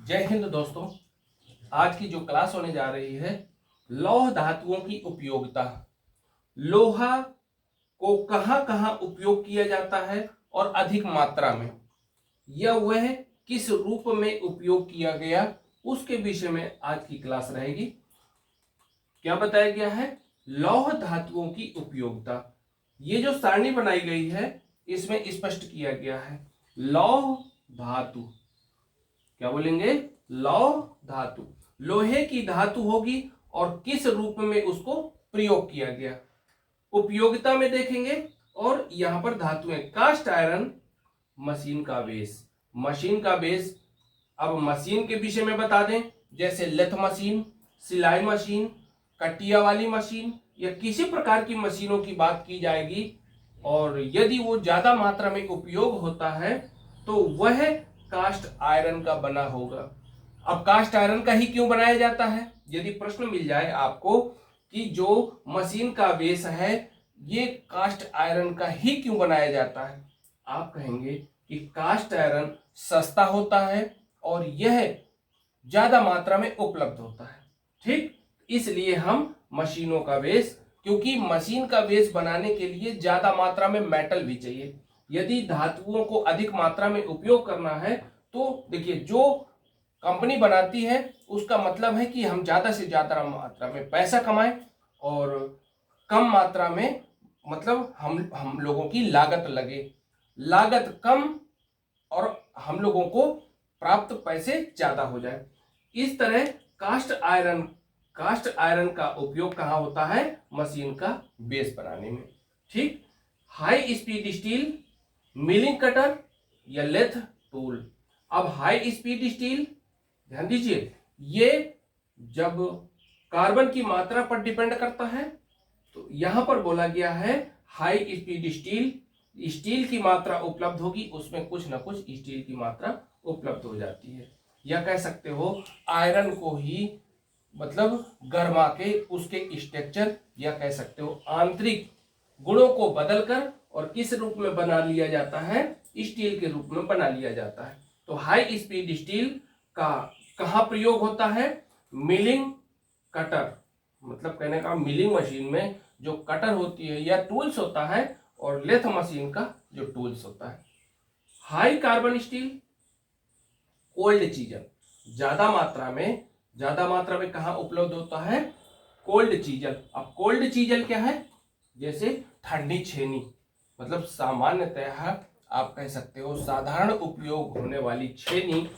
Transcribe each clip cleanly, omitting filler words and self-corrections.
जय हिंद दोस्तों। आज की जो क्लास होने जा रही है लौह धातुओं की उपयोगिता। लोहा को कहां कहां उपयोग किया जाता है और अधिक मात्रा में, या वह किस रूप में उपयोग किया गया, उसके विषय में आज की क्लास रहेगी। क्या बताया गया है? लौह धातुओं की उपयोगिता। ये जो सारणी बनाई गई है इसमें स्पष्ट किया गया है लौह धातु। क्या बोलेंगे? लौह धातु। लोहे की धातु होगी और किस रूप में उसको प्रयोग किया गया, उपयोगिता में देखेंगे। और यहां पर धातुएं कास्ट आयरन, मशीन का बेस। मशीन का बेस, अब मशीन के विषय में बता दें, जैसे लेथ मशीन, सिलाई मशीन, कटिया वाली मशीन या किसी प्रकार की मशीनों की बात की जाएगी और यदि वो ज्यादा मात्रा में उपयोग होता है तो वह कास्ट आयरन का बना होगा। अब कास्ट आयरन का ही क्यों बनाया जाता है? यदि प्रश्न मिल जाए आपको कि जो मशीन का बेस है ये कास्ट आयरन का ही क्यों बनाया जाता है, आप कहेंगे कि कास्ट आयरन सस्ता होता है और यह ज्यादा मात्रा में उपलब्ध होता है। ठीक, इसलिए हम मशीनों का बेस, क्योंकि मशीन का बेस बनाने के लिए ज्यादा मात्रा में मेटल भी चाहिए। यदि धातुओं को अधिक मात्रा में उपयोग करना है तो देखिए, जो कंपनी बनाती है उसका मतलब है कि हम ज्यादा से ज्यादा मात्रा में पैसा कमाएं और कम मात्रा में, मतलब हम लोगों की लागत लगे, लागत कम और हम लोगों को प्राप्त पैसे ज्यादा हो जाए। इस तरह कास्ट आयरन का उपयोग कहां होता है? मशीन का बेस बनाने में। ठीक, high speed steel, milling cutter या लेथ टूल। अब हाई स्पीड स्टील, ध्यान दीजिए, ये जब कार्बन की मात्रा पर डिपेंड करता है तो यहां पर बोला गया है हाई स्पीड स्टील, स्टील की मात्रा उपलब्ध होगी, उसमें कुछ ना कुछ स्टील की मात्रा उपलब्ध हो जाती है। या कह सकते हो आयरन को ही मतलब गरमा के उसके स्ट्रक्चर या कह सकते हो आंतरिक गुणों को बदलकर और किस रूप में बना लिया जाता है? स्टील के रूप में बना लिया जाता है। तो हाई स्पीड स्टील का कहां प्रयोग होता है? मिलिंग कटर, मतलब कहने का मिलिंग मशीन में जो कटर होती है या टूल्स होता है, और लेथ मशीन का जो टूल्स होता है। High carbon steel, cold chisel, ज्यादा मात्रा में कहां उपलब्ध होता है? Cold chisel. अब कोल्ड चीजल क्या है? जैसे ठंडी छेनी, मतलब सामान्यतः आप कह सकते हो साधारण उपयोग होने वाली छेनी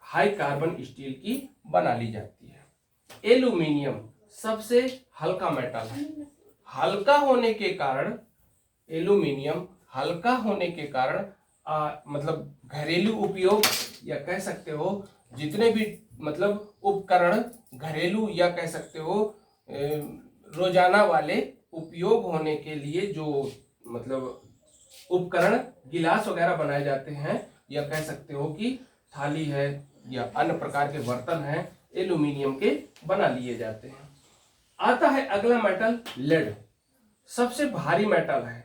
हाई कार्बन स्टील की बना ली जाती है। एल्यूमिनियम सबसे हल्का मेटल है। हल्का होने के कारण एल्यूमिनियम, हल्का होने के कारण मतलब घरेलू उपयोग या कह सकते हो जितने भी मतलब उपकरण घरेलू या कह सकते हो रोजाना वाले उपयोग होने के लिए जो मतलब उपकरण गिलास वगैरह बनाए जाते हैं, या कह सकते हो कि थाली है या अन्य प्रकार के बर्तन हैं, एल्यूमिनियम के बना लिए जाते हैं। आता है अगला मेटल लेड, सबसे भारी मेटल है।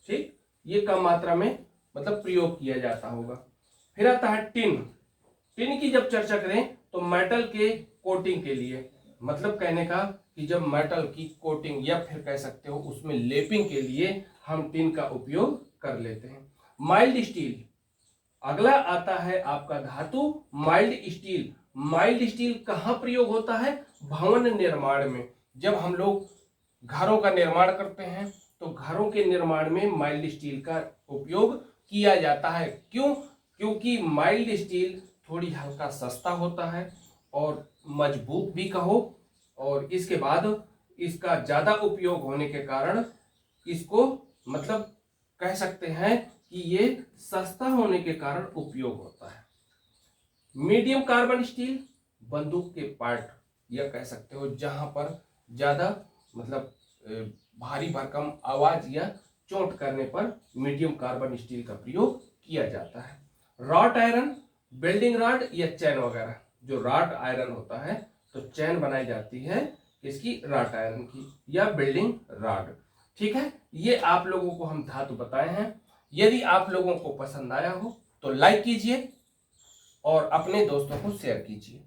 ठीक, ये कम मात्रा में मतलब प्रयोग किया जाता होगा। फिर आता है टिन। टिन की जब चर्चा करें तो मेटल के कोटिंग के लिए, मतलब कहने का कि जब मेटल की कोटिंग या फिर कह सकते हो उसमें लेपिंग के लिए हम टिन का उपयोग कर लेते हैं। माइल्ड स्टील, अगला आता है आपका धातु माइल्ड स्टील। माइल्ड स्टील कहां प्रयोग होता है? भवन निर्माण में। जब हम लोग घरों का निर्माण करते हैं तो घरों के निर्माण में माइल्ड स्टील का उपयोग किया जाता है। क्यों? क्योंकि माइल्ड स्टील थोड़ी हल्का सस्ता होता है और मजबूत भी कहो, और इसके बाद इसका ज्यादा उपयोग होने के कारण इसको मतलब कह सकते हैं कि ये सस्ता होने के कारण उपयोग होता है। मीडियम कार्बन स्टील, बंदूक के पार्ट या कह सकते हो जहां पर ज्यादा मतलब भारी भरकम आवाज या चोट करने पर मीडियम कार्बन स्टील का प्रयोग किया जाता है। रॉट आयरन, बिल्डिंग रॉड या चैन वगैरह, जो रॉट आयरन होता है तो चैन बनाई जाती है इसकी रॉट आयरन की या बिल्डिंग रॉड। ठीक है, ये आप लोगों को हम धातु बताए हैं। यदि आप लोगों को पसंद आया हो तो लाइक कीजिए और अपने दोस्तों को शेयर कीजिए,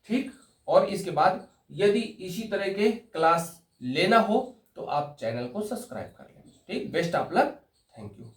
ठीक। और इसके बाद यदि इसी तरह के क्लास लेना हो तो आप चैनल को सब्सक्राइब कर लें, ठीक। Best of luck, thank you.